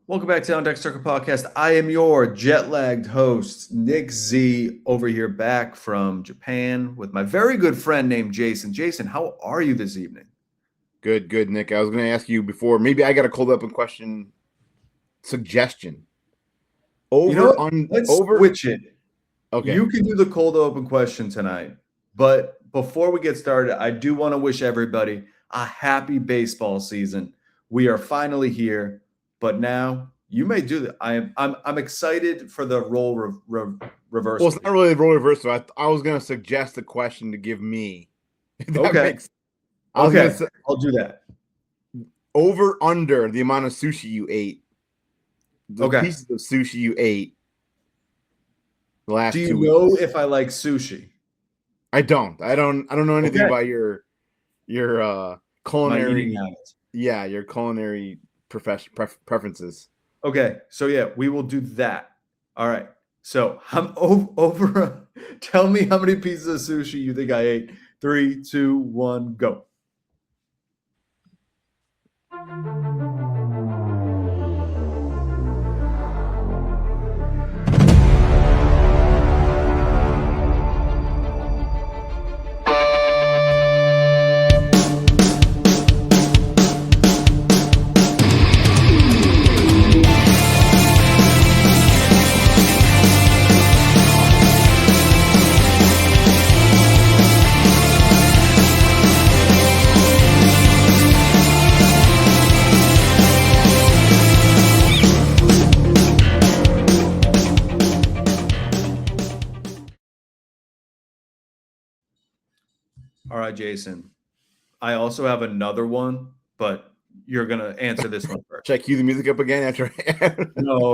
Welcome back to On Deck Circle Podcast. I am your jet-lagged host, Nick Z, over here back from Japan with my very good friend named Jason. Jason, how are you this evening? Good, Nick. I was going to ask you before. Maybe I got a cold open question suggestion. You know what? Let's Over. switch it. Okay. You can do the cold open question tonight. But before we get started, I do want to wish everybody a happy baseball season. We are finally here. But now you may do that. I'm excited for the role reversal. Well, it's not really a role reversal. I was going to suggest a question to give me. Okay. I'll do that. Over under the amount of sushi you ate. The pieces of sushi you ate. The last 2 weeks. Do you know if I like sushi? I don't know anything about your culinary. Yeah, your culinary preferences. Okay, so yeah, we will do that. All right. So I'm over. Tell me how many pieces of sushi you think I ate. 3, 2, 1, go. All right, Jason. I also have another one, but you're going to answer this one first. Should I cue the music up again after? No.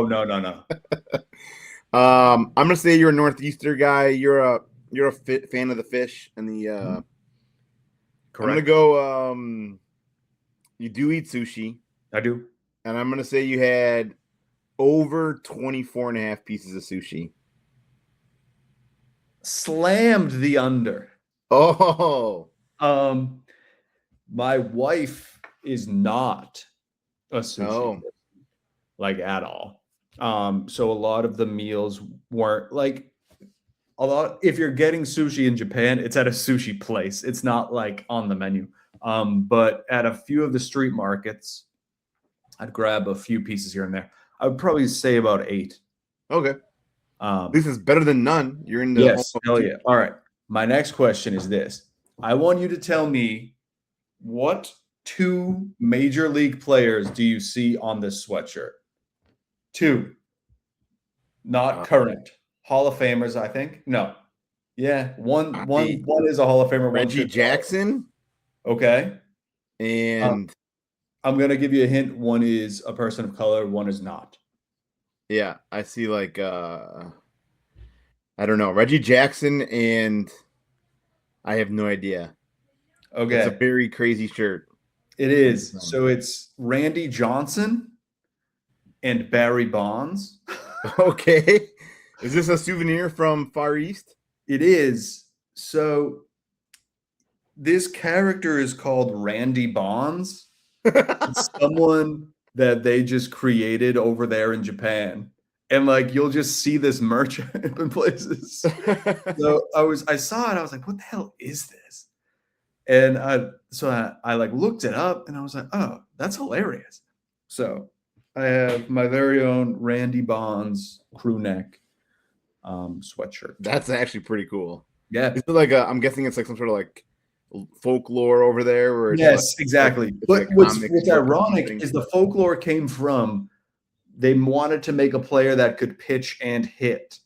I'm going to say you're a Northeaster guy. You're a fan of the fish and the Correct. I'm going to go you do eat sushi. I do. And I'm going to say you had over 24 and a half pieces of sushi. Slammed the under. Oh. My wife is not a sushi person, like at all. So a lot of the meals weren't like if you're getting sushi in Japan, it's at a sushi place. It's not like on the menu. But at a few of the street markets, I'd grab a few pieces here and there. I would probably say about 8. Okay. This is better than none. You're in the yes. Hell yeah. All right. My next question is this. I want you to tell me what 2 major league players do you see on this sweatshirt? 2. Not current. Hall of Famers, I think. No. Yeah. One is a Hall of Famer. Reggie Jackson. Okay. And I'm going to give you a hint. One is a person of color. One is not. Yeah. I see like I don't know. Reggie Jackson and I have no idea. Okay. It's a very crazy shirt. It is. So it's Randy Johnson and Barry Bonds. Okay. Is this a souvenir from Far East? It is. So this character is called Randy Bonds. It's someone that they just created over there in Japan. And like you'll just see this merch in places. So I saw it, I was like, what the hell is this? And I like looked it up and I was like, oh, that's hilarious. So I have my very own Randy Bonds crew neck sweatshirt. That's actually pretty cool. Yeah. Is it like I'm guessing it's like some sort of like folklore over there where it's yes, exactly. But what's ironic is the folklore came from they wanted to make a player that could pitch and hit.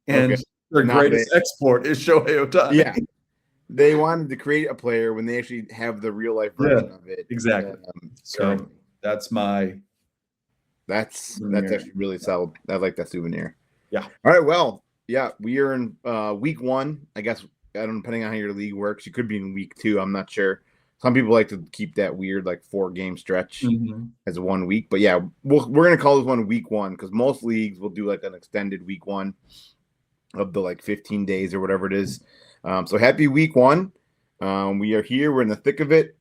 And their greatest export is Shohei Ohtani. Yeah. They wanted to create a player when they actually have the real life version of it. Exactly. So that's actually really solid. I like that souvenir. Yeah. All right. Well, yeah, we are in week 1. I guess I don't know, depending on how your league works, you could be in week 2. I'm not sure. Some people like to keep that weird like 4-game stretch as 1 week. But yeah, we're gonna call this one week 1 because most leagues will do like an extended week 1 of the like 15 days or whatever it is. So happy week 1. We are here. We're in the thick of it.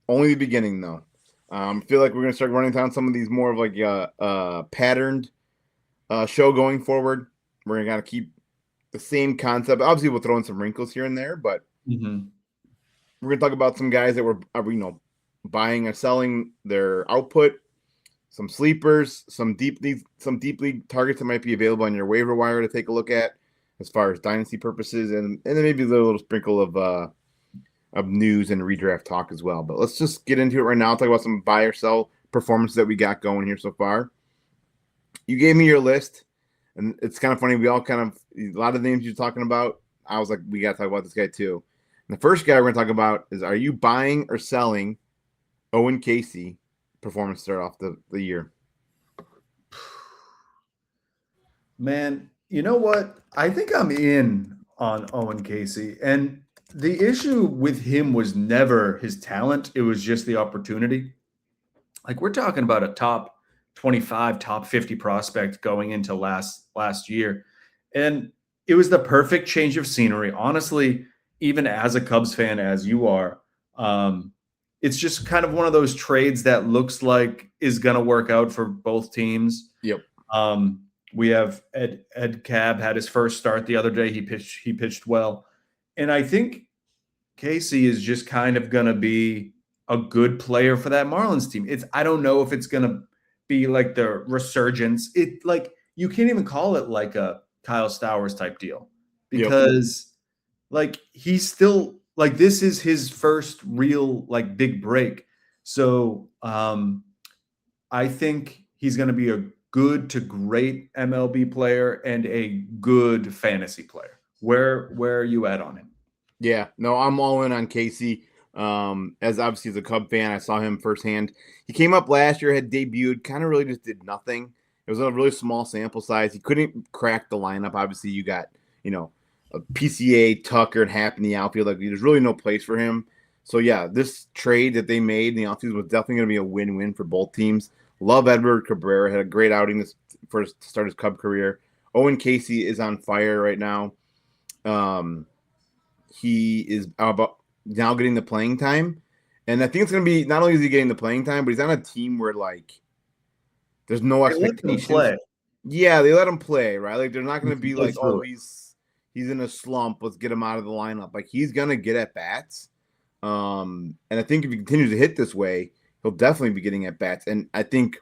Only the beginning though. I feel like we're gonna start running down some of these more of like patterned show going forward. We're gonna kind of keep the same concept. Obviously, we'll throw in some wrinkles here and there, but we're gonna talk about some guys that were buying or selling their output, some sleepers, some deep league targets that might be available on your waiver wire to take a look at as far as dynasty purposes, and then maybe a little sprinkle of news and redraft talk as well. But let's just get into it right now. Talk about some buy or sell performances that we got going here so far. You gave me your list, and it's kind of funny. We all a lot of the names you're talking about, I was like, we got to talk about this guy too. And the first guy we're going to talk about is, are you buying or selling Owen Caissie performance start off the year? Man, you know what? I think I'm in on Owen Caissie. And the issue with him was never his talent. It was just the opportunity. Like, we're talking about a top 25, top 50 prospect going into last year. And it was the perfect change of scenery. Honestly, even as a Cubs fan, as you are, it's just kind of one of those trades that looks like is going to work out for both teams. Yep. We have Ed Cab had his first start the other day. He pitched well. And I think Caissie is just kind of going to be a good player for that Marlins team. I don't know if it's going to be like the resurgence. You can't even call it like a Kyle Stowers type deal, because he's still this is his first real big break. So I think he's going to be a good to great MLB player and a good fantasy player. Where are you at on him? Yeah, no, I'm all in on Caissie. As obviously as a Cub fan, I saw him firsthand. He came up last year, had debuted, kind of really just did nothing. It was a really small sample size. He couldn't crack the lineup. Obviously, you got, a PCA, Tucker, and Happ in the outfield. There's really no place for him. So, yeah, this trade that they made in the offseason was definitely going to be a win-win for both teams. Love Edward Cabrera. Had a great outing to start his Cub career. Owen Caissie is on fire right now. He is about now getting the playing time. And I think it's going to be, not only is he getting the playing time, but he's on a team where, there's no expectations. Play. Yeah, they let him play, right? They're not going to be he's in a slump, let's get him out of the lineup. He's going to get at bats. And I think if he continues to hit this way, he'll definitely be getting at bats. And I think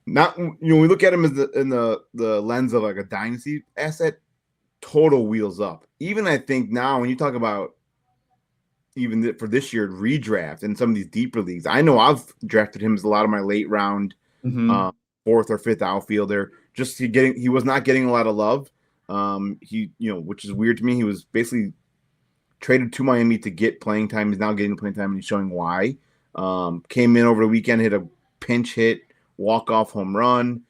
we look at him as in the lens of a dynasty asset, total wheels up. Even I think now when you talk about even for this year redraft and some of these deeper leagues, I know I've drafted him as a lot of my late round fourth or fifth outfielder. Just he was not getting a lot of love. Which is weird to me. He was basically traded to Miami to get playing time. He's now getting playing time, and he's showing why. Came in over the weekend, hit a pinch hit, walk-off home run.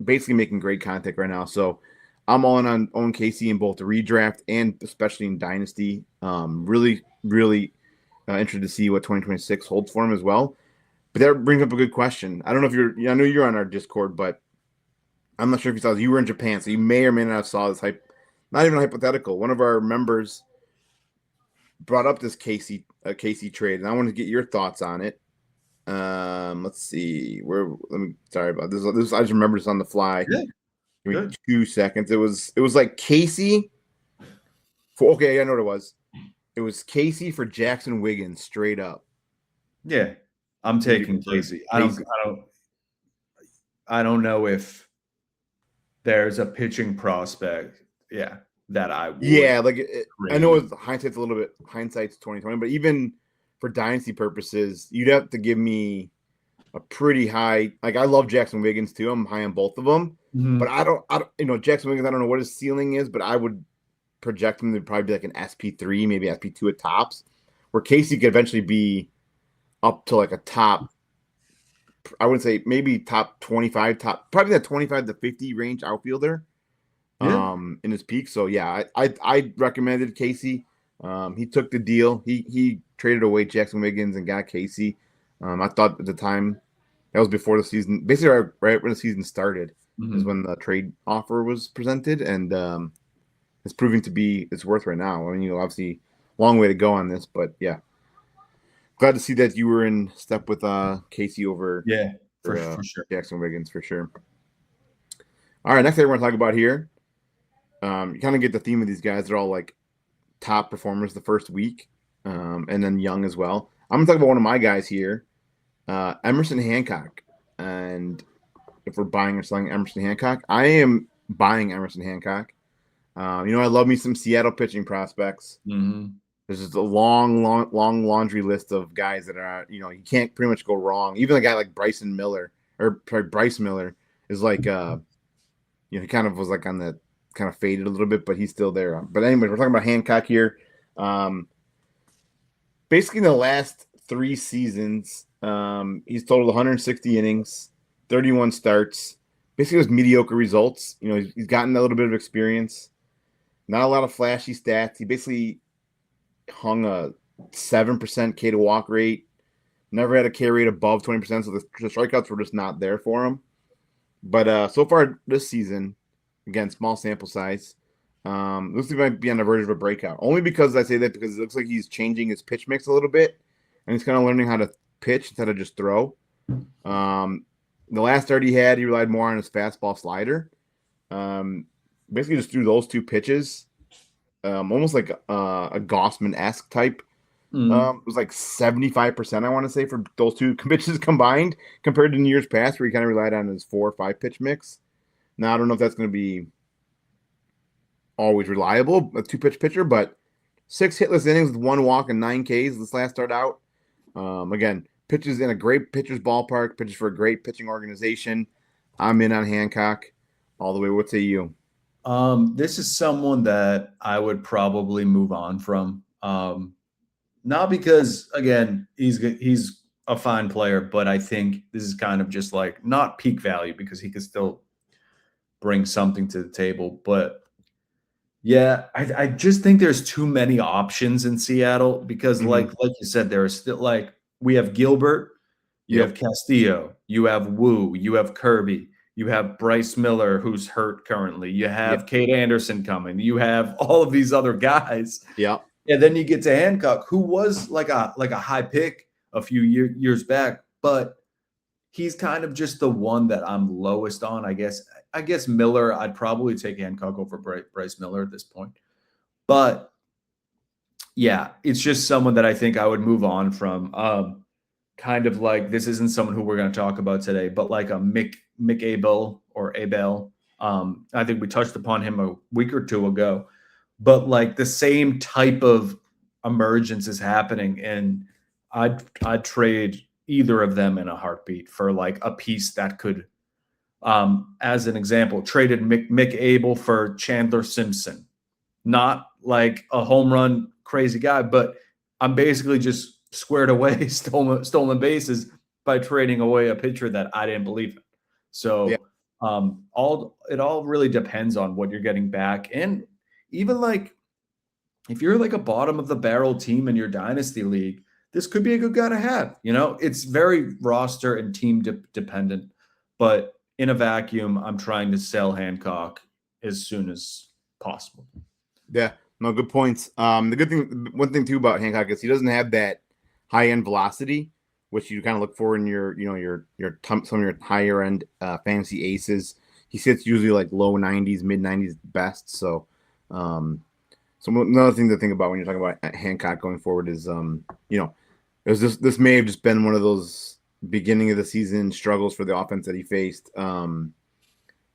Basically making great contact right now. So I'm all in on Owen Caissie in both the redraft and especially in Dynasty. Really, really interested to see what 2026 holds for him as well. But that brings up a good question. I don't know if I know you're on our Discord, but I'm not sure if you saw this. You were in Japan, so you may or may not have saw this not even hypothetical. One of our members brought up this Caissie trade, and I want to get your thoughts on it. Let's see. Sorry about this. I just remember this on the fly. Yeah. Give me 2 seconds. It was like Caissie for I know what it was. It was Caissie for Jackson Wiggins straight up. Yeah. I'm taking Caissie. I don't know if there's a pitching prospect, that I would. Yeah, I know hindsight's 2020, but even for dynasty purposes, you'd have to give me a pretty high. I love Jackson Wiggins too. I'm high on both of them, but I don't. Jackson Wiggins. I don't know what his ceiling is, but I would project him to probably be an SP3, maybe SP2 at tops, where Caissie could eventually be up to a top. I would say maybe top 25, probably that 25 to 50 range outfielder. In his peak. So I recommended Caissie. He took the deal. He traded away Jackson Wiggins and got Caissie. I thought at the time that was before the season, basically right when the season started is when the trade offer was presented, and it's proving to be its worth right now. I mean, obviously long way to go on this, but yeah. Glad to see that you were in step with Caissie over for sure. Jackson Wiggins for sure. All right, next thing we're going to talk about here. You kind of get the theme of these guys. They're all like top performers the first week, and then young as well. I'm going to talk about one of my guys here, Emmerson Hancock. And if we're buying or selling Emmerson Hancock, I am buying Emmerson Hancock. I love me some Seattle pitching prospects. Mm-hmm. There's just a long laundry list of guys that are, you can't pretty much go wrong. Even a guy like Bryce Miller is like, he kind of was like on the kind of faded a little bit, but he's still there. But anyways, we're talking about Hancock here. Basically, in the last 3 seasons, he's totaled 160 innings, 31 starts. Basically, it was mediocre results. He's gotten a little bit of experience. Not a lot of flashy stats. He basically hung a 7% K to walk rate. Never had a K rate above 20%, so the strikeouts were just not there for him. But so far this season, again, small sample size, looks like he might be on the verge of a breakout. Only because I say that because it looks like he's changing his pitch mix a little bit, and he's kind of learning how to pitch instead of just throw. The last start he had, he relied more on his fastball slider. Basically just threw those 2 pitches, almost like a Gossman-esque type. It was like 75%, I want to say, for those 2 pitches combined compared to in years past where he kind of relied on his 4 or 5 pitch mix. Now, I don't know if that's going to be always reliable, a 2-pitch pitcher, but 6 hitless innings with 1 walk and 9 Ks this last start out. Again, pitches in a great pitcher's ballpark, pitches for a great pitching organization. I'm in on Hancock all the way. What say you? This is someone that I would probably move on from. Not because, again, he's a fine player, but I think this is kind of just like not peak value because he could still bring something to the table. But yeah, I just think there's too many options in Seattle because like you said, there are still like we have Gilbert, you have Castillo, you have Wu, you have Kirby, you have Bryce Miller, who's hurt currently, you have Kate Anderson coming, you have all of these other guys. Yeah. And then you get to Hancock, who was like a high pick a few years back, but he's kind of just the one that I'm lowest on, I guess. I guess Miller, I'd probably take Hancock over Bryce Miller at this point. But yeah, it's just someone that I think I would move on from. Kind of like this isn't someone who we're going to talk about today, but like a Mick Abel or Abel. I think we touched upon him a week or 2 ago. But like the same type of emergence is happening, and I'd trade either of them in a heartbeat for like a piece that could, as an example, traded Mick Abel for Chandler Simpson. Not like a home run crazy guy, but I'm basically just squared away stolen bases by trading away a pitcher that I didn't believe in. So it all really depends on what you're getting back. And even like if you're like a bottom of the barrel team in your dynasty league, this could be a good guy to have. It's very roster and team dependent, but in a vacuum, I'm trying to sell Hancock as soon as possible. Yeah, no, good points. One thing too about Hancock is he doesn't have that high end velocity, which you kind of look for in your some of your higher end fantasy aces. He sits usually like low 90s, mid 90s best. So, another thing to think about when you're talking about Hancock going forward is, this may have just been one of those beginning of the season struggles for the offense that he faced. And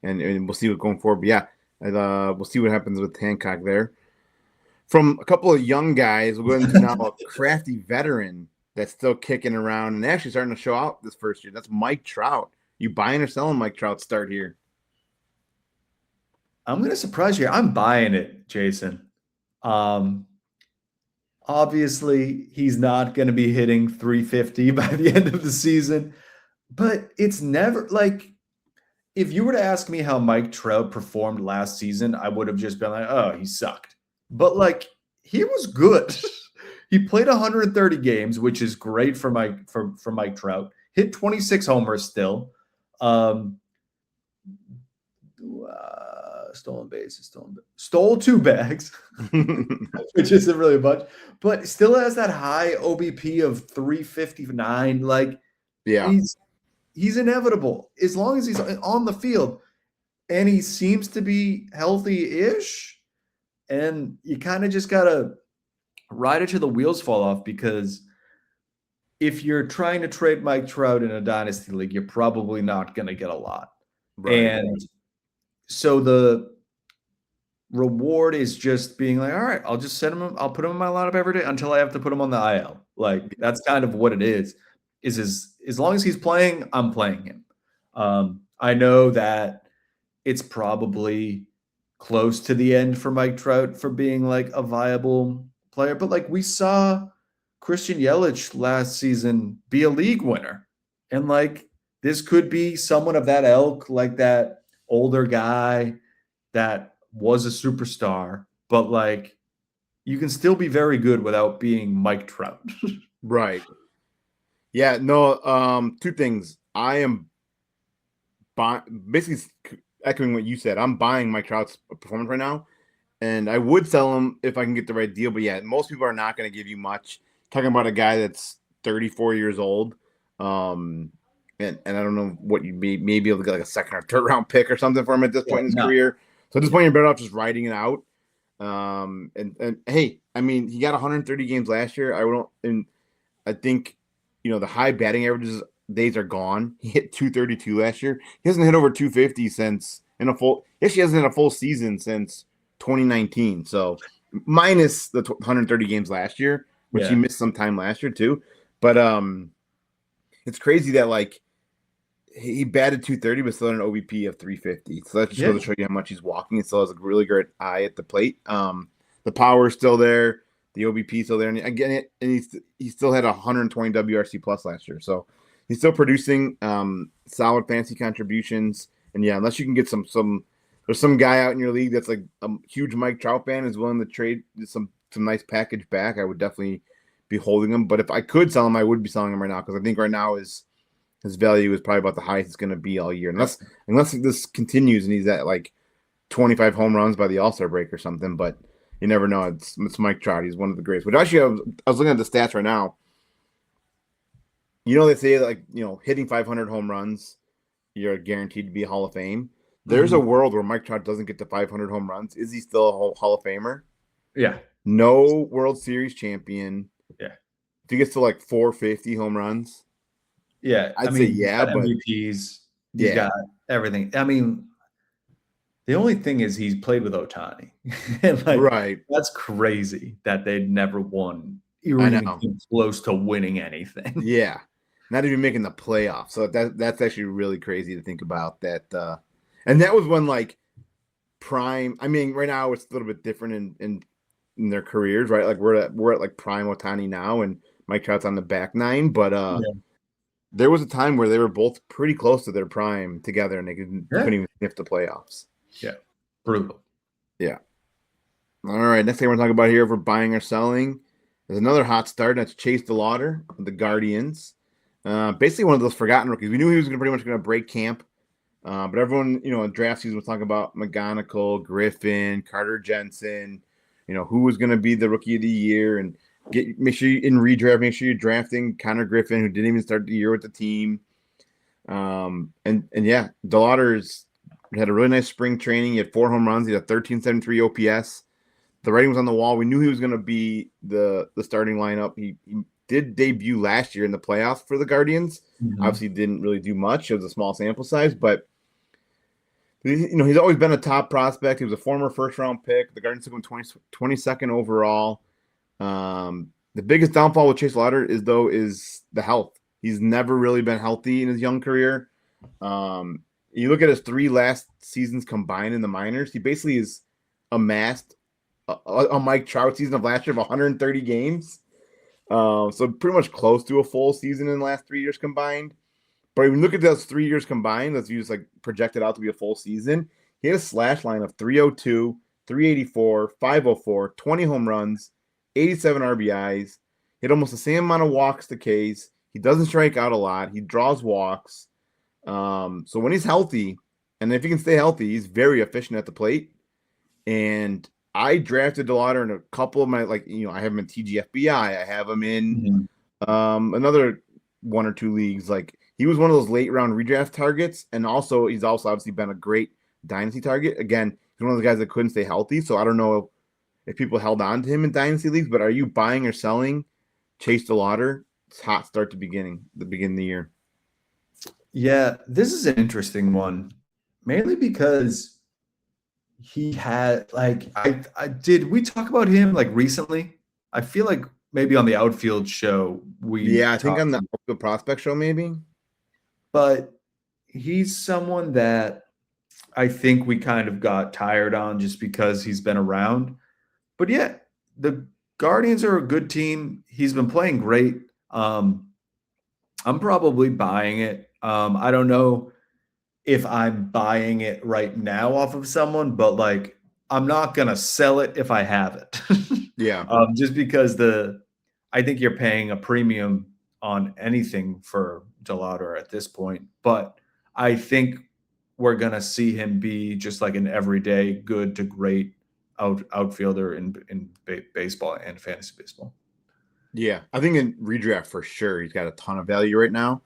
we'll see what going forward. But yeah, we'll see what happens with Hancock there. From a couple of young guys, we'll go into now a crafty veteran that's still kicking around and actually starting to show out this first year. That's Mike Trout. You buying or selling Mike Trout start here? I'm going to surprise you. I'm buying it, Jason. Obviously, he's not going to be hitting 350 by the end of the season, but it's never like if you were to ask me how Mike Trout performed last season, I would have just been like, oh, he sucked. But like he was good. He played 130 games, which is great for Mike Trout. Hit 26 homers still. stolen bases, stole 2 bags, which isn't really much, but still has that high OBP of 359. Like, Yeah. he's inevitable as long as he's on the field, and he seems to be healthy-ish. And you kind of just gotta ride it till the wheels fall off, because if you're trying to trade Mike Trout in a dynasty league, you're probably not going to get a lot. Right. And so the reward is just being like, all right, I'll just send him. I'll put him in my lineup every day until I have to put him on the IL. Like, that's kind of what it is as long as he's playing, I'm playing him. I know that it's probably close to the end for Mike Trout for being like a viable player, but like we saw Christian Yelich last season be a league winner. And like, this could be someone of that ilk, like that older guy that was a superstar, but like, you can still be very good without being Mike Trout. Right. Yeah, no, 2 things. I am basically echoing what you said. I'm buying Mike Trout's performance right now, and I would sell him if I can get the right deal. But yeah, most people are not going to give you much. Talking about a guy that's 34 years old, and I don't know what you may be able to get, like a 2nd or 3rd round pick or something for him at this point in his career. So at this point, you're better off just riding it out. And hey, I mean, he got 130 games last year. I think, the high batting averages days are gone. He hit 232 last year. He hasn't hit over 250 since he actually hasn't had a full season since 2019. So minus the 130 games last year, which he missed some time last year too. But it's crazy that like he batted 230 but still had an OBP of 350. So that just goes to show you how much he's walking. He still has a really great eye at the plate. The power is still there. The OBP is still there. And again, he still had 120 WRC plus last year. So he's still producing solid fantasy contributions. And yeah, unless you can get there's some guy out in your league that's like a huge Mike Trout fan is willing to trade some nice package back, I would definitely be holding him. But if I could sell him, I would be selling him right now, because I think right now his value is probably about the highest it's going to be all year. Unless this continues and he's at like 25 home runs by the All-Star break or something. But you never know. It's Mike Trout. He's one of the greatest. But actually, I was looking at the stats right now. They say like, hitting 500 home runs, you're guaranteed to be a Hall of Fame. There's a world where Mike Trout doesn't get to 500 home runs. Is he still a Hall of Famer? Yeah. No World Series champion. Yeah. If he gets to like 450 home runs. Yeah. I'd say yeah, but MVPs. He's got everything. I mean, the only thing is he's played with Ohtani. Right. That's crazy that they'd never won. You were even close to winning anything. Yeah. Not even making the playoffs. So that's actually really crazy to think about that. And that was when like prime. I mean, right now it's a little bit different in their careers, right? Like we're at like prime Ohtani now, and Mike Trout's on the back nine. But there was a time where they were both pretty close to their prime together, and they couldn't even sniff the playoffs. Yeah, brutal. Yeah. All right, next thing we're talking about here, if we're buying or selling, there's another hot start. That's Chase DeLauter of the Guardians. Basically one of those forgotten rookies. We knew he was pretty much going to break camp. But everyone, in draft season was talking about McGonigal, Griffin, Carter Jensen, who was going to be the rookie of the year, and make sure you, in redraft, make sure you're drafting Connor Griffin, who didn't even start the year with the team. And yeah, DeLauter's had a really nice spring training. He had 4 home runs. He had a 13.73 OPS. The writing was on the wall. We knew he was going to be the starting lineup. He did debut last year in the playoffs for the Guardians. Mm-hmm. Obviously didn't really do much. It was a small sample size, but he's always been a top prospect. He was a former first-round pick. The Guardians took him 22nd overall. The biggest downfall with Chase DeLauter is the health. He's never really been healthy in his young career. You look at his 3 last seasons combined in the minors, he basically has amassed a Mike Trout season of last year of 130 games. So pretty much close to a full season in the last 3 years combined. But when you look at those 3 years combined, let's use like projected out to be a full season, he had a slash line of 302, 384, 504, 20 home runs, 87 RBIs. He had almost the same amount of walks to Ks. He doesn't strike out a lot. He draws walks. So when he's healthy, And if he can stay healthy, he's very efficient at the plate. And I drafted DeLauter in a couple of my, I have him in TGFBI. I have him in another one or two leagues. Like, he was one of those late round redraft targets. And also, he's also obviously been a great dynasty target. Again, he's one of the guys that couldn't stay healthy. So I don't know if people held on to him in dynasty leagues, but are you buying or selling Chase DeLauter? It's hot start to the beginning of the year. Yeah, this is an interesting one, mainly because he had I did we talk about him like recently? I feel like maybe on the outfield show I think on the prospect show maybe. But he's someone that I think we kind of got tired on just because he's been around. But yeah, the Guardians are a good team. He's been playing great. I'm probably buying it. I don't know if I'm buying it right now off of someone, but like I'm not gonna sell it if I have it. Yeah. Just because I think you're paying a premium on anything for DeLauter at this point, but I think we're gonna see him be just like an everyday good to great outfielder in baseball and fantasy baseball. Yeah, I think in redraft for sure he's got a ton of value right now.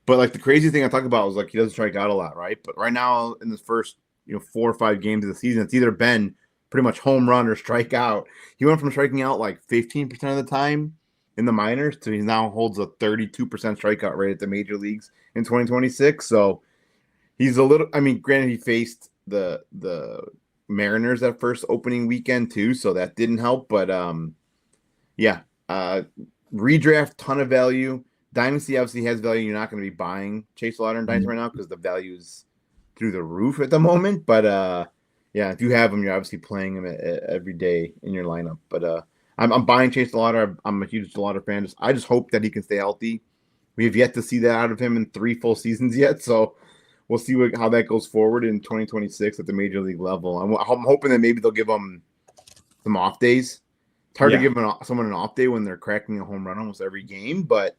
But like the crazy thing I talk about is like he doesn't strike out a lot, right? But right now in the first 4 or 5 games of the season, it's either been pretty much home run or strike out. He went from striking out like 15% of the time in the minors to he now holds a 32% strikeout rate at the major leagues in 2026. So he's a little. I mean, granted, he faced the Mariners that first opening weekend too, so that didn't help. But redraft, ton of value. Dynasty obviously has value. You're not going to be buying Chase DeLauter in Dynasty right now because the value is through the roof at the moment. But if you have him, you're obviously playing him every day in your lineup. But I'm buying Chase DeLauter. I'm a huge DeLauter fan. I just hope that he can stay healthy. We have yet to see that out of him in 3 full seasons yet, so we'll see how that goes forward in 2026 at the major league level. I'm hoping that maybe they'll give him some off days. It's hard to give someone an off day when they're cracking a home run almost every game, but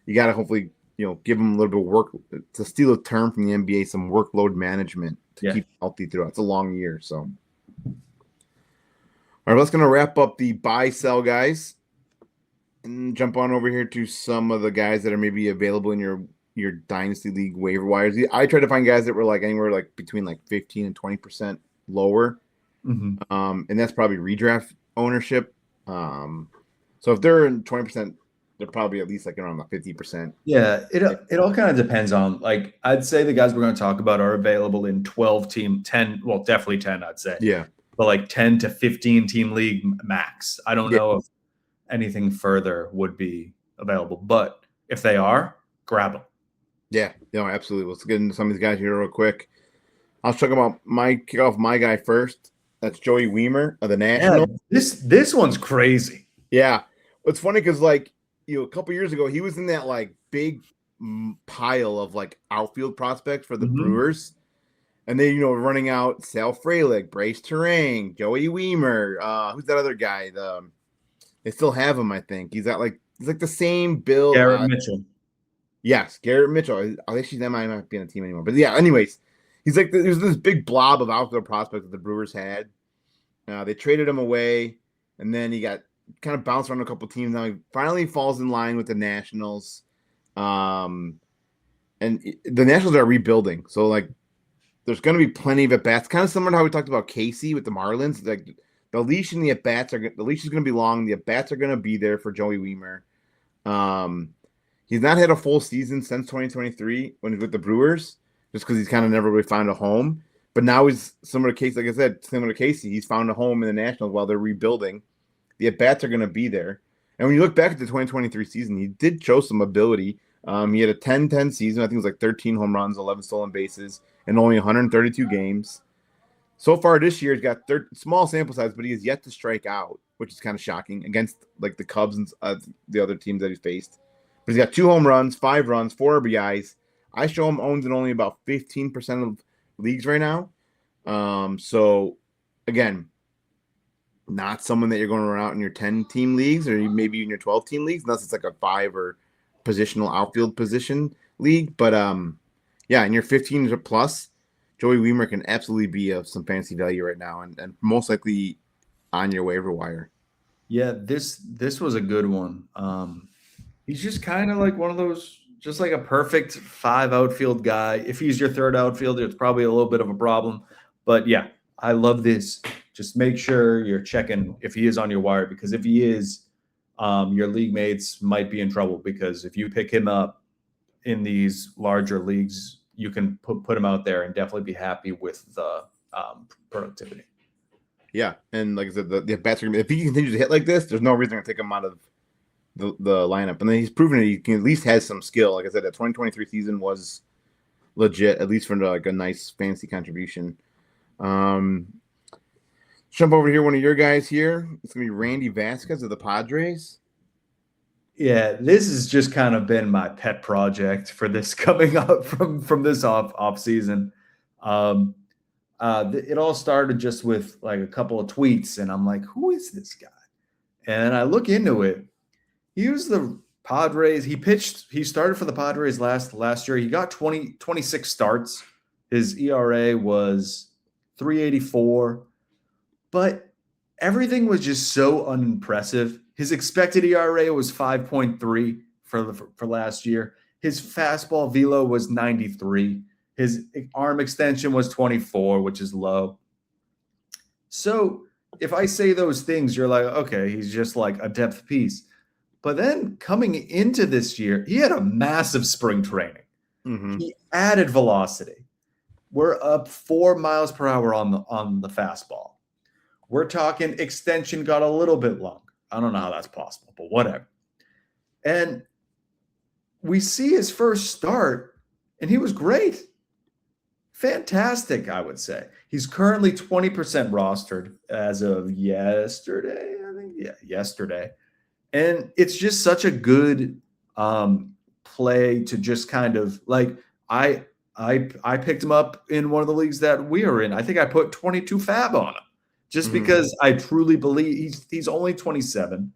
you got to hopefully, give them a little bit of work, to steal a term from the NBA, some workload management to keep healthy throughout. It's a long year. So, all right, let's going to wrap up the buy sell guys and jump on over here to some of the guys that are maybe available in your dynasty league waiver wires. I tried to find guys that were like anywhere like between like 15 and 20% lower. And that's probably redraft ownership. So if they're in 20%, they're probably at least like around the 50%. Yeah, it all kind of depends on, like, I'd say the guys we're going to talk about are available in 12 team, 10, well, definitely 10, I'd say. Yeah. But like 10 to 15 team league max. I don't know if anything further would be available, but if they are, grab them. Yeah, absolutely. Let's get into some of these guys here real quick. I'll kick off my guy first. That's Joey Wiemer of the Nationals. Yeah, this one's crazy. Yeah. It's funny because a couple years ago, he was in that like big pile of like outfield prospects for the Brewers. And they, running out Sal Frelick, Brace Terang, Joey Wiemer. Who's that other guy? They still have him, I think. He's like the same build. Garrett Mitchell. Yes, Garrett Mitchell. Actually, that might not be on the team anymore. But yeah, anyways, he's like there's this big blob of outfield prospects that the Brewers had. They traded him away, and then he got kind of bounced around a couple teams. Now he finally falls in line with the Nationals. And the Nationals are rebuilding. So, like, there's going to be plenty of at-bats. Kind of similar to how we talked about Caissie with the Marlins. Like, the leash and the at-bats the leash is going to be long. The at-bats are going to be there for Joey Wiemer. He's not had a full season since 2023 when he's with the Brewers, just because he's kind of never really found a home. But now he's similar to Caissie, like I said, similar to Caissie. He's found a home in the Nationals while they're rebuilding. The at-bats are going to be there. And when you look back at the 2023 season, he did show some ability. He had a 10-10 season. I think it was like 13 home runs, 11 stolen bases, and only 132 games. So far this year, he's got small sample size, but he has yet to strike out, which is kind of shocking against like the Cubs and the other teams that he's faced. But he's got 2 home runs, 5 runs, 4 RBIs. I show him owned in only about 15% of leagues right now. So, again, not someone that you're going to run out in your 10-team leagues or maybe in your 12-team leagues, unless it's like a 5 or positional outfield position league. But, in your 15 plus, Joey Wiemer can absolutely be of some fantasy value right now, and most likely on your waiver wire. Yeah, this was a good one. He's just kind of like one of those, just like a perfect 5 outfield guy. If he's your third outfielder, it's probably a little bit of a problem. But yeah, I love this. Just make sure you're checking if he is on your wire, because if he is, your league mates might be in trouble, because if you pick him up in these larger leagues, you can put him out there and definitely be happy with the productivity. Yeah, and like I said, the bats are gonna be, if he continues to hit like this, there's no reason to take him out of the lineup. And then he's proven that he can at least has some skill. Like I said, that 2023 season was legit, at least for like a nice fantasy contribution. Jump over here, one of your guys here. It's gonna be Randy Vasquez of the Padres. Yeah, this has just kind of been my pet project for this coming up from this off season. It all started just with like a couple of tweets, and I'm like, who is this guy? And I look into it. He was the Padres. He started for the Padres last year. He got 26 starts. His ERA was 3.84, but everything was just so unimpressive. His expected ERA was 5.3 for last year. His fastball velo was 93. His arm extension was 24, which is low. So if I say those things, you're like, okay, he's just like a depth piece. But then coming into this year, he had a massive spring training. Mm-hmm. He added velocity. We're up 4 miles per hour on the fastball. We're talking extension got a little bit long. I don't know how that's possible, but whatever. And we see his first start, and he was great. Fantastic, I would say. He's currently 20% rostered as of yesterday, I think. Yeah, yesterday. And it's just such a good play to just kind of like I picked him up in one of the leagues that we are in. I think I put 22 fab on him just because I truly believe he's only 27.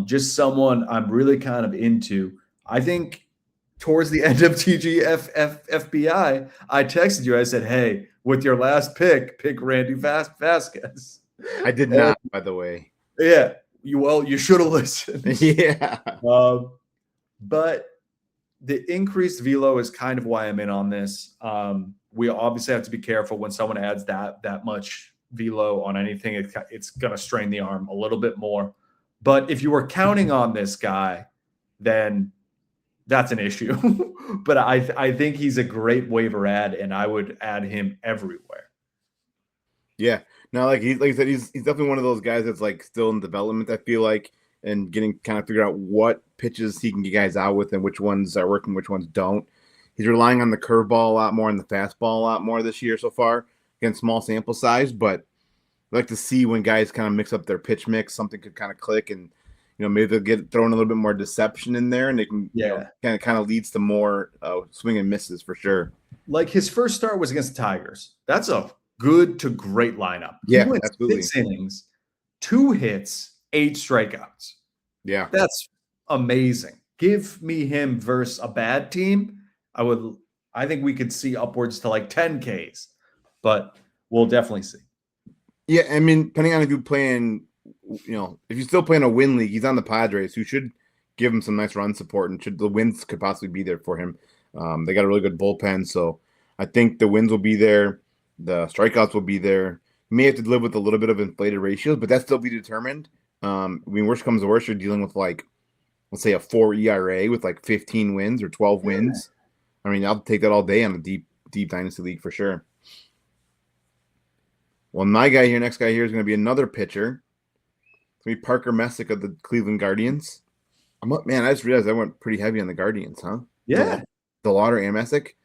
Just someone I'm really kind of into. I think towards the end of TGFBI, I texted you. I said, hey, with your last pick Randy Vasquez. I did not, by the way. Yeah. You should have listened. Yeah. But the increased velo is kind of why I'm in on this. We obviously have to be careful when someone adds that much velo on anything. It's going to strain the arm a little bit more. But if you were counting on this guy, then that's an issue. But I think he's a great waiver add, and I would add him everywhere. Yeah. No, like I said, he's definitely one of those guys that's like still in development, I feel like, and getting kind of figure out what pitches he can get guys out with and which ones are working, which ones don't. He's relying on the curveball a lot more and the fastball a lot more this year so far. Again, small sample size, but I like to see when guys kind of mix up their pitch mix, something could kind of click, and maybe they'll get thrown a little bit more deception in there, and they can kind of leads to more swing and misses for sure. Like his first start was against the Tigers. That's a good to great lineup. Yeah, he went absolutely. 6 innings, 2 hits, 8 strikeouts. Yeah, that's amazing. Give me him versus a bad team. I think we could see upwards to like 10 Ks, but we'll definitely see. Yeah, I mean, depending on if you're playing, if you're still playing a win league, he's on the Padres, who should give him some nice run support, and the wins could possibly be there for him. They got a really good bullpen, so I think the wins will be there. The strikeouts will be there. You may have to live with a little bit of inflated ratios, but that still be determined. I mean, worst comes to worst, you're dealing with like, let's say a 4 ERA with like 15 wins or 12 wins. I mean, I'll take that all day on a deep dynasty league for sure. Well, next guy here is going to be another pitcher. It's going to be Parker Messick of the Cleveland Guardians. I just realized I went pretty heavy on the Guardians, huh? Yeah. DeLauter and Messick.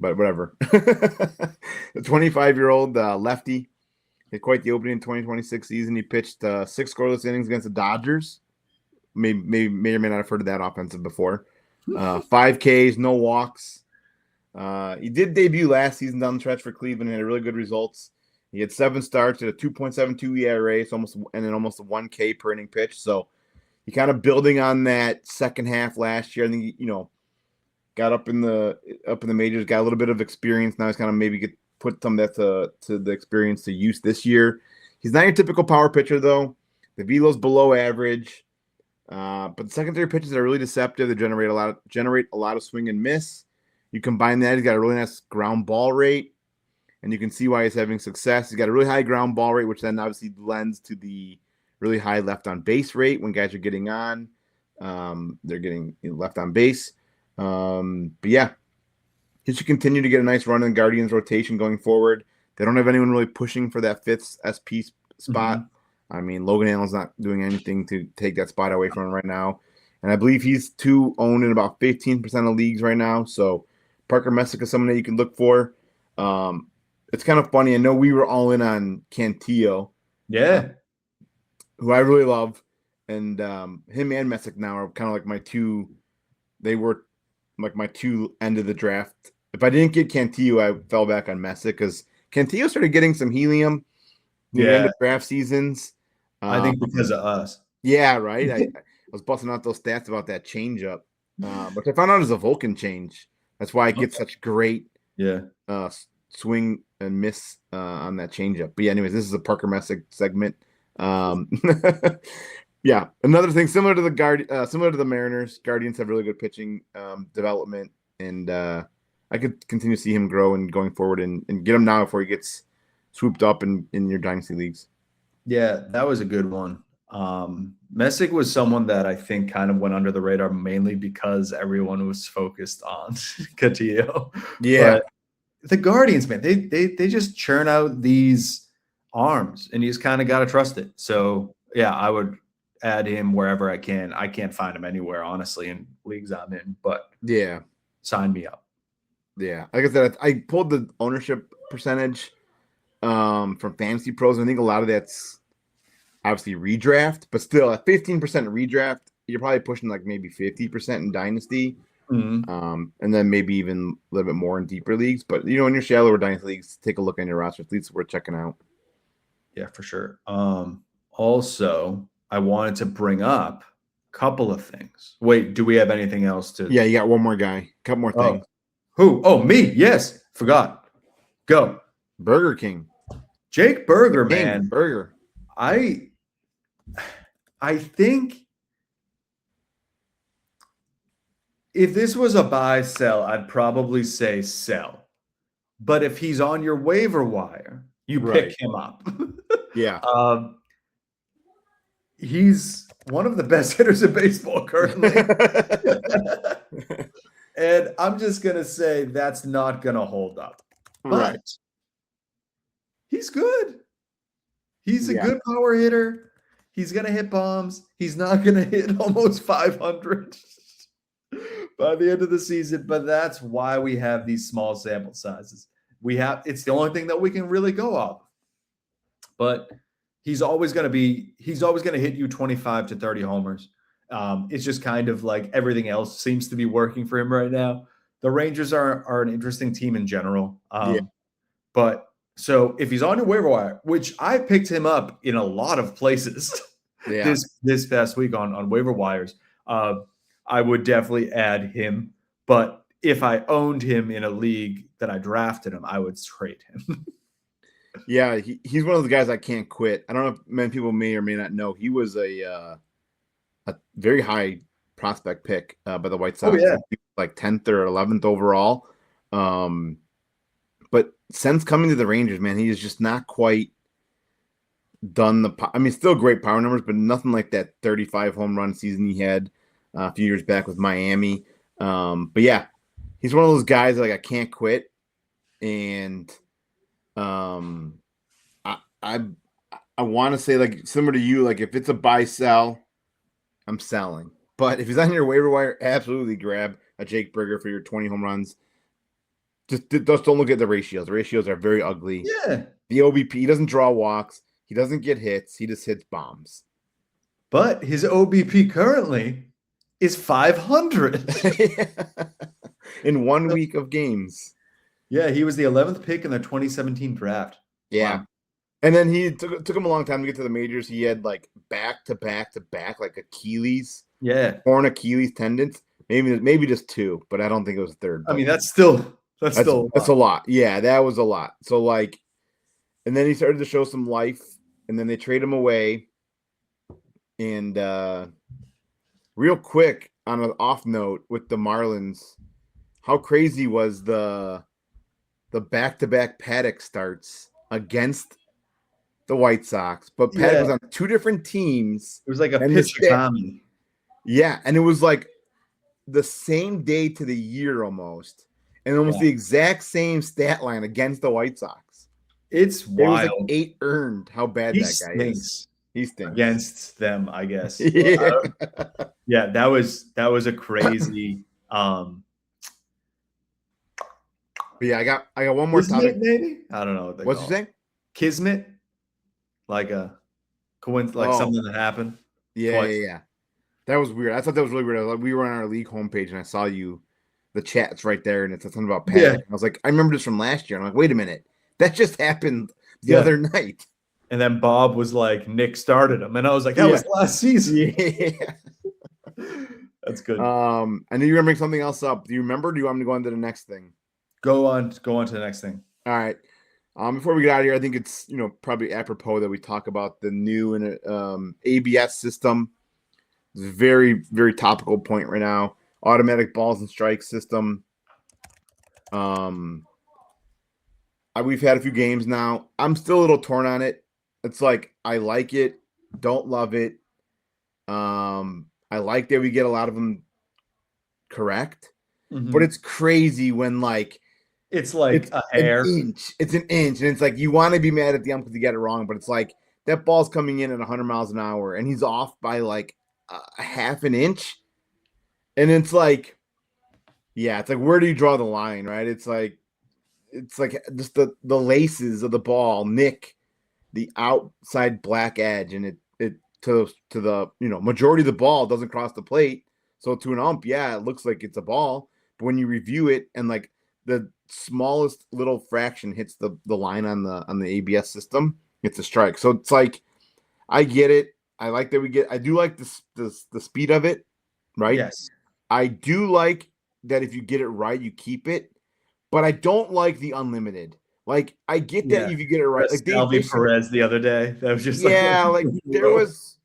But whatever. The 25-year-old lefty had quite the opening in 2026 season. He pitched 6 scoreless innings against the Dodgers. May or may not have heard of that offensive before. 5 Ks, no walks. He did debut last season down the stretch for Cleveland and had really good results. He had 7 starts at a 2.72 ERA, and then almost a 1 K per inning pitch. So he kind of building on that second half last year. I think, got up in the majors, got a little bit of experience. Now he's kind of maybe put some of that to the experience to use this year. He's not your typical power pitcher though. The velo's below average. But the secondary pitches are really deceptive. They generate a lot of swing and miss. You combine that, he's got a really nice ground ball rate, and you can see why he's having success. He's got a really high ground ball rate, which then obviously lends to the really high left on base rate when guys are getting on. They're getting left on base. But yeah, he should continue to get a nice run in Guardians rotation going forward. They don't have anyone really pushing for that fifth SP spot. I mean, Logan Allen's not doing anything to take that spot away from him right now. And I believe he's owned in about 15% of leagues right now. So Parker Messick is someone that you can look for. It's kind of funny. I know we were all in on Cantillo. Yeah. Who I really love. And him and Messick now are kind of like my two. They were like my two end of the draft. If I didn't get Cantillo, I fell back on Messick because Cantillo started getting some helium the end of draft seasons. I think because of us. Yeah, right. I was busting out those stats about that changeup, which I found out is a Vulcan change. That's why I get such great swing and miss on that changeup. But yeah, anyways, this is a Parker Messick segment. Yeah, another thing similar to the Mariners. Guardians have really good pitching development, and I could continue to see him grow and going forward and get him now before he gets swooped up in your dynasty leagues. Yeah, that was a good one. Messick was someone that I think kind of went under the radar mainly because everyone was focused on Cantillo. Yeah. But the Guardians, man, they just churn out these arms, and you just kind of got to trust it. So yeah, I would add him wherever I can. I can't find him anywhere, honestly, in leagues I'm in. But yeah, sign me up. Yeah, like I said, I pulled the ownership percentage from Fantasy Pros. I think a lot of that's obviously redraft, but still at 15% redraft, you're probably pushing like maybe 50% in Dynasty, and then maybe even a little bit more in deeper leagues. But in your shallower Dynasty leagues, take a look on your roster. At least worth checking out. Yeah, for sure. Also, I wanted to bring up a couple of things. Wait, do we have anything else to? Yeah, you got one more guy. A couple more things. Who? Oh, me. Yes. Forgot. Go. Burger King. Jake Burger, man. Burger. I think if this was a buy sell, I'd probably say sell. But if he's on your waiver wire, you pick him up. Yeah. He's one of the best hitters in baseball currently. And I'm just going to say that's not going to hold up. But he's good. He's a good power hitter. He's going to hit bombs. He's not going to hit almost 500 by the end of the season. But that's why we have these small sample sizes. It's the only thing that we can really go off. But he's always going to hit you 25 to 30 homers. It's just kind of like everything else seems to be working for him right now. The Rangers are an interesting team in general. But so if he's on your waiver wire, which I picked him up in a lot of places this past week on waiver wires, I would definitely add him. But if I owned him in a league that I drafted him, I would trade him. Yeah, he's one of the guys I can't quit. I don't know if many people may or may not know. He was a very high prospect pick by the White Sox. Oh, yeah. Like 10th or 11th overall. But since coming to the Rangers, man, he is just not quite done still great power numbers, but nothing like that 35 home run season he had a few years back with Miami. But yeah, he's one of those guys that, like, I can't quit. And I want to say, like, similar to you, like, if it's a buy sell, I'm selling. But if he's on your waiver wire, absolutely grab a Jake Burger for your 20 home runs. Just don't look at the ratios. The ratios are very ugly. Yeah. The OBP, he doesn't draw walks. He doesn't get hits. He just hits bombs. But his OBP currently is 500 in 1 week of games. Yeah, he was the 11th pick in the 2017 draft. Yeah. Wow. And then he took him a long time to get to the majors. He had like back to back, like Achilles. Yeah. Torn Achilles tendons. maybe just 2, but I don't think it was a third. I mean, that's still a lot. Yeah, that was a lot. So like, and then he started to show some life, and then they trade him away. And real quick on an off note with the Marlins, how crazy was the back-to-back Paddock starts against the White Sox? But Paddock was on 2 different teams. It was like a pitch-a-kami. Yeah, and it was like the same day to the year almost, and almost the exact same stat line against the White Sox. It's wild. It was like 8 earned. How bad that guy is. He stinks against them, I guess. Yeah, yeah, that was a crazy. But yeah, I got one more Kismet, topic. maybe I don't know What's you saying? Kismet, like a coincidence, like something that happened. Yeah. That was weird. I thought that was really weird. Like, we were on our league homepage and I saw the chat's right there, and it's something about Paddock. Yeah. I was like, I remember this from last year. I'm like, wait a minute, that just happened the other night. And then Bob was like, Nick started him, and I was like, that was last season. Yeah, that's good. I knew you were gonna bring something else up. Do you remember? Do you want me to go on to the next thing? Go on to the next thing. All right. Before we get out of here, I think it's probably apropos that we talk about the new ABS system. It's a very, very topical point right now. Automatic balls and strikes system. We've had a few games now. I'm still a little torn on it. It's like, I like it, don't love it. I like that we get a lot of them correct, but it's crazy when it's like a hair. It's an inch, and it's like you want to be mad at the ump because you get it wrong, but it's like that ball's coming in at 100 miles an hour, and he's off by like a half an inch, and it's like, it's like, where do you draw the line, right? It's like just the laces of the ball nick the outside black edge, and it to the majority of the ball doesn't cross the plate. So to an ump, it looks like it's a ball, but when you review it and like the smallest little fraction hits the line on the ABS system, it's a strike. So it's like, I get it. I like that I do like the speed of it, right? Yes. I do like that if you get it right, you keep it, but I don't like the unlimited. Like, I get that if you get it right. Like Salvi Perez the other day. That was just like there was,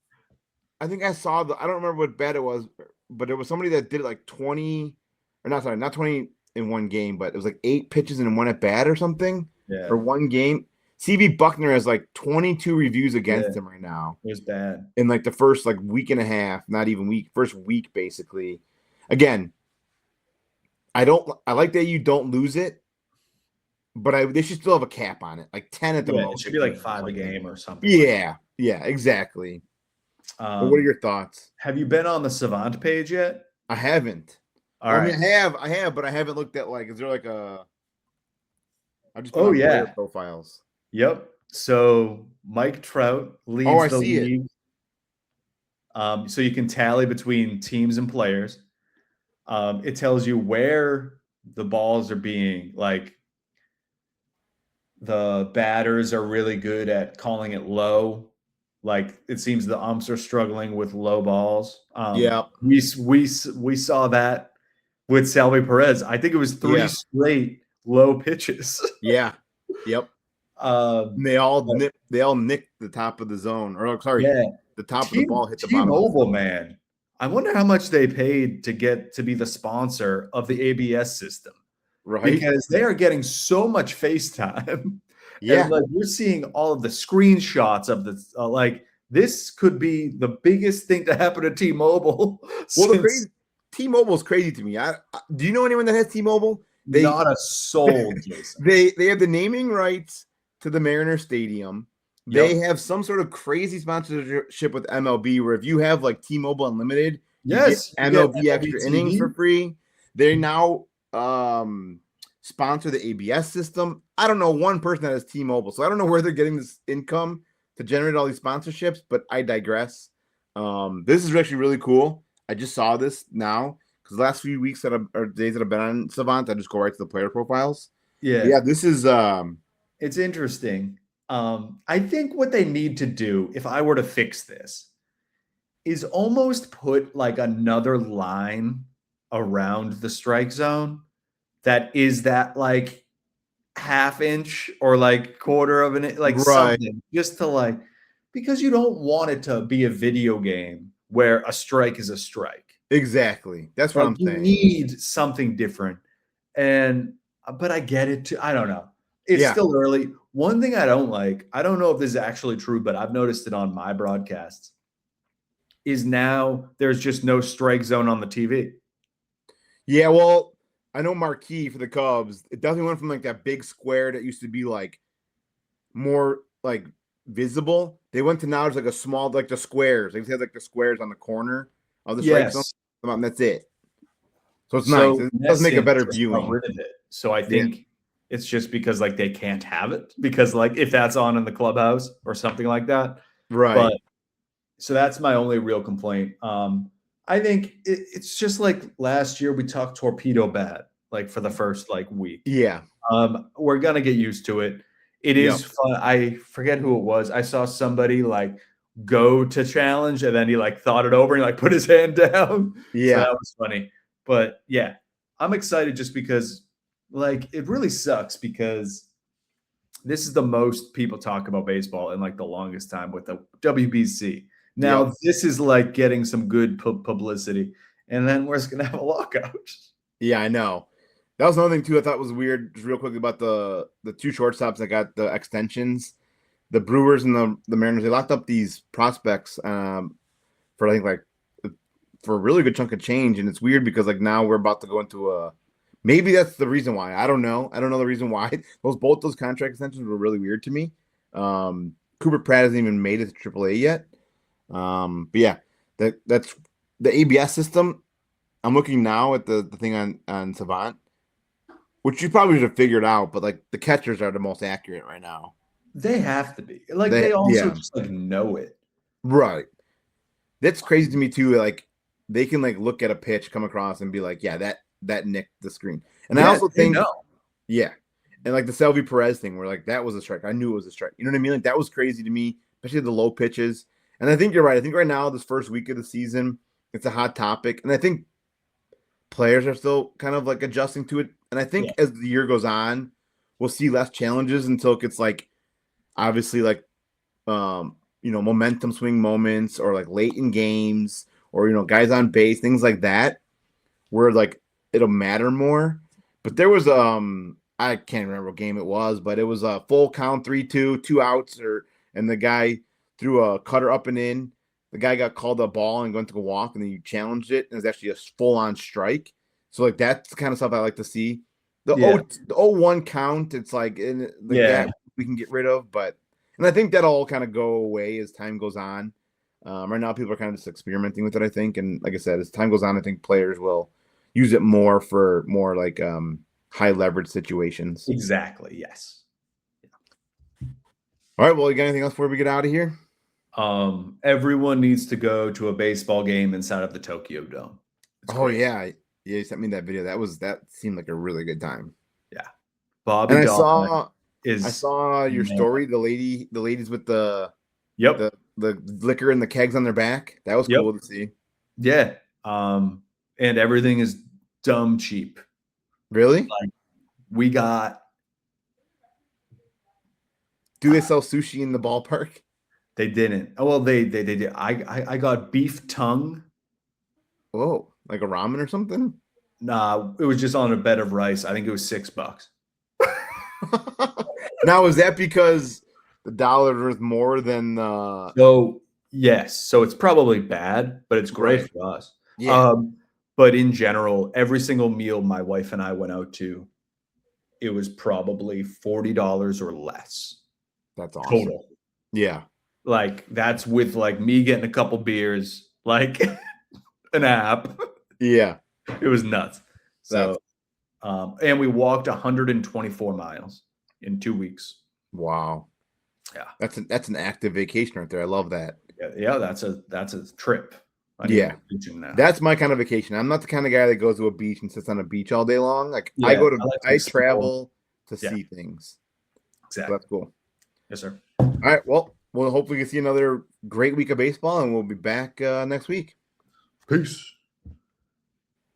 I think I saw I don't remember what bet it was, but it was somebody that did it like 20, or not 20 in one game, but it was like 8 pitches in one at bat or something for one game. CB Buckner has like 22 reviews against him right now. It was bad. In like the first like week and a half, not even week, first week basically. Again, I like that you don't lose it, but they should still have a cap on it, like 10 at the most. It should be like 5 a game or something. Yeah, exactly. But what are your thoughts? Have you been on the Savant page yet? I haven't. All right. I have, but I haven't looked at is there like a? I just put on player profiles. Yep. So Mike Trout leads the league. So you can tally between teams and players. It tells you where the balls are being like. The batters are really good at calling it low. Like, it seems the umps are struggling with low balls. We saw that with Salvi Perez. I think it was 3 straight low pitches. Yep. They all nicked the top of the zone, or the top of the ball hit the bottom. T-Mobile, man. I wonder how much they paid to get to be the sponsor of the ABS system. Right. Because they are getting so much FaceTime. Yeah. And you're seeing all of the screenshots of the this could be the biggest thing to happen to T-Mobile. Well, T-Mobile's crazy to me. Do you know anyone that has T-Mobile? Not a soul, Jason. They have the naming rights to the Mariner Stadium. They have some sort of crazy sponsorship with MLB where if you have like T-Mobile Unlimited, you get MLB extra innings for free. They now sponsor the ABS system. I don't know one person that has T-Mobile, so I don't know where they're getting this income to generate all these sponsorships, but I digress. This is actually really cool. I just saw this now because the last few weeks or days that I've been on Savant, I just go right to the player profiles. Yeah, this is it's interesting. I think what they need to do, if I were to fix this, is almost put like another line around the strike zone that is that like half inch or like quarter of an inch, like something just to like, because you don't want it to be a video game where a strike is a strike. Exactly. That's what I'm You saying. need something different. But I get it too. I don't know. It's still early. One thing I don't like, I don't know if this is actually true, but I've noticed it on my broadcasts, is now there's just no strike zone on the TV. Yeah, well, I know Marquee for the Cubs, it definitely went from like that big square that used to be like more like visible. They went to now there's like a small, like the squares. They have like the squares on the corner of the strike zone, and that's it. So it's nice. It does make a better viewing. Rid of it. So I think it's just because like they can't have it because like if that's on in the clubhouse or something like that. Right. But so that's my only real complaint. I think it's just like last year we talked torpedo bat like for the first like week. Yeah. We're gonna get used to it. It is fun. I forget who it was. I saw somebody like go to challenge and then he like thought it over and like put his hand down. Yeah. So that was funny. But yeah, I'm excited just because like it really sucks because this is the most people talk about baseball in like the longest time with the WBC. Now this is like getting some good publicity, and then we're just gonna have a lockout. Yeah, I know. That was another thing too I thought was weird, just real quickly about the two shortstops that got the extensions. The Brewers and the Mariners, they locked up these prospects for I think like for a really good chunk of change, and it's weird because like now we're about to go into a maybe that's the reason why. I don't know the reason why. Both those contract extensions were really weird to me. Cooper Pratt hasn't even made it to AAA yet. But yeah, that's the ABS system. I'm looking now at the thing on Savant, which you probably should have figured out, but like the catchers are the most accurate right now. They have to be. Like they also just like know it. Right. That's crazy to me too. Like they can like look at a pitch come across and be like, yeah, that nicked the screen. And I also think and like the Selvy Perez thing where like that was a strike. I knew it was a strike. You know what I mean? Like that was crazy to me, especially the low pitches. And I think you're right. I think right now, this first week of the season, it's a hot topic. And I think players are still kind of like adjusting to it. And I think as the year goes on, we'll see less challenges until it gets like, obviously like, momentum swing moments or like late in games or, guys on base, things like that, where like it'll matter more. But there was, I can't remember what game it was, but it was a full count, 3-2, 2 outs, and the guy threw a cutter up and in. The guy got called a ball and went to go walk, and then you challenged it, and it was actually a full-on strike. So, like, that's the kind of stuff I like to see. The 0-1 count, it's like that we can get rid of, and I think that'll all kind of go away as time goes on. Right now, people are kind of just experimenting with it, I think. And like I said, as time goes on, I think players will use it more for more like high leverage situations. Exactly. Yes. All right. Well, you got anything else before we get out of here? Everyone needs to go to a baseball game inside of the Tokyo Dome. Yeah. Yeah, you sent me that video. That seemed like a really good time. Yeah. Bobby. And I saw your story, the ladies with the liquor and the kegs on their back. That was cool to see. Yeah. And everything is dumb cheap. Really? Like we got. Do they sell sushi in the ballpark? They didn't. Oh well, they did. I got beef tongue. Oh, like a ramen or something? Nah, it was just on a bed of rice. I think it was $6. Now, is that because the dollar is worth more than So yes. So it's probably bad, but it's great for us. Yeah. But in general, every single meal my wife and I went out to, it was probably $40 or less. That's awesome. Total. Yeah. Like that's with like me getting a couple beers, like an app. Yeah. It was nuts. So, and we walked 124 miles in 2 weeks. Wow. Yeah. That's an active vacation right there. I love that. Yeah. That's a trip. That's my kind of vacation. I'm not the kind of guy that goes to a beach and sits on a beach all day long. Like I travel to see things. Exactly. So that's cool. Yes, sir. All right. Well, we'll hopefully see another great week of baseball, and we'll be back next week. Peace.